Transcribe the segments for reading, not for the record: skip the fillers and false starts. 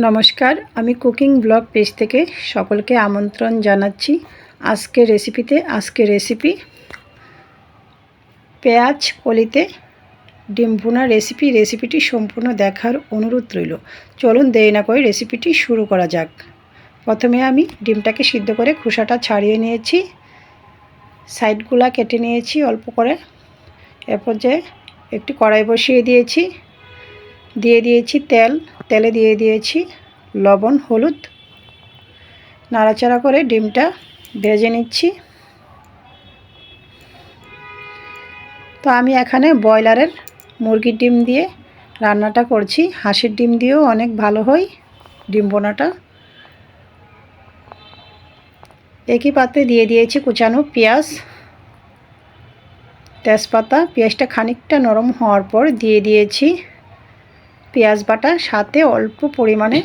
নমস্কার, আমি cooking blog page থেকে সকলকে আমন্ত্রণ জানাচ্ছি। আজকের রেসিপি পেঁয়াজ কলিতে ডিম ভুনা রেসিপিটি সম্পূর্ণ দেখার অনুরোধ রইল। চলুন দেরি না করে রেসিপিটি শুরু করা যাক। প্রথমে আমি ডিমটাকে সিদ্ধ করে খোসাটা ছাড়িয়ে নিয়েছি, সাইডগুলা কেটে নিয়েছি অল্প করে। এরপর যে একটি কড়াই বসিয়ে দিয়েছি, তেলে দিয়ে দিয়েছি লবণ, হলুদ, নাড়াচাড়া করে ডিমটা ভেজে নিচ্ছি। তো আমি এখানে ব্রয়লারের মুরগির ডিম দিয়ে রান্নাটা করছি, হাঁসের ডিম দিয়েও অনেক ভালো হয় ডিম বোনাটা। একই পাত্রে দিয়ে দিয়েছি কুচানো পেঁয়াজ, তেজপাতা। পেঁয়াজটা খানিকটা নরম হওয়ার পর দিয়ে দিয়েছি পেঁয়াজ বাটা, সাথে অল্প পরিমাণে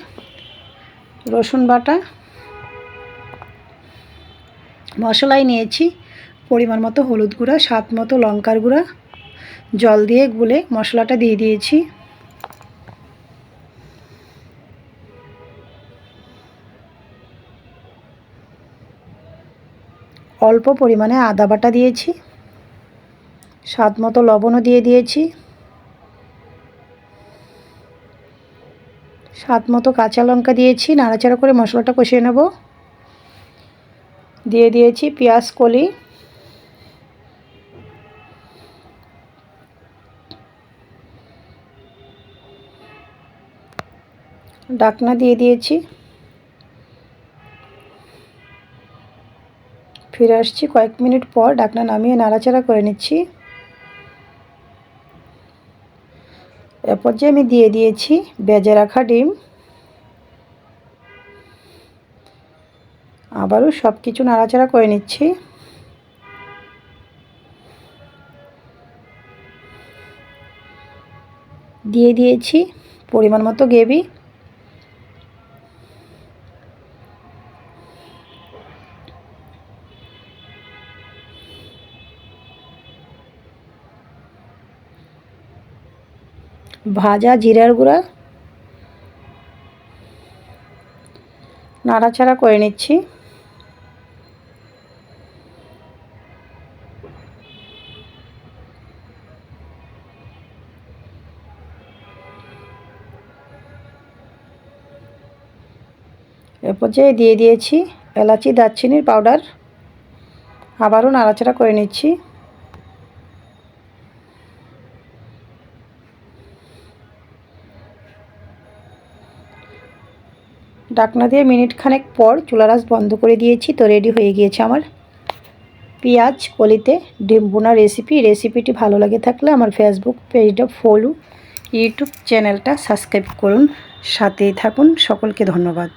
রসুন বাটা। মশলায় নিয়েছি পরিমাণ মতো হলুদ গুঁড়া, স্বাদ মতো লঙ্কার গুঁড়া। জল দিয়ে গুলে মশলাটা দিয়ে দিয়েছি। অল্প পরিমাণে আদা বাটা দিয়েছি, স্বাদ মতো লবণও দিয়ে দিয়েছি, স্বাদ মতো কাঁচা লঙ্কা দিয়েছি। নাড়াচাড়া করে মশলাটা কষিয়ে নেব। দিয়ে দিয়েছি পেঁয়াজ কলি, ঢাকনা দিয়ে দিয়েছি। ফিরে আসছি কয়েক মিনিট পর, ঢাকনা নামিয়ে নাড়াচাড়া করে নিচ্ছি। এরপর যে আমি দিয়ে দিয়েছি ভেজে রাখা ডিম। আবারও সব কিছু নাড়াচাড়া করে নিচ্ছি। দিয়ে দিয়েছি পরিমাণ মতো গ্রেভি। ভাজা জিরার গুঁড়া, নাড়াচাড়া করে নিচ্ছি। এরপর যে দিয়ে দিয়েছি এলাচি, দারচিনির পাউডার। আবারও নাড়াচাড়া করে নিচ্ছি। ঢাকনা দিয়ে মিনিট খানেক পর চুলার আঁচ বন্ধ করে দিয়েছি। তো রেডি হয়ে গিয়েছে আমার পেঁয়াজ কলিতে ডিম ভুনা রেসিপিটি ভালো লাগে থাকলে আমার ফেসবুক পেজটা ফলো, ইউটিউব চ্যানেলটা সাবস্ক্রাইব করুন, সাথেই থাকুন। সকলকে ধন্যবাদ।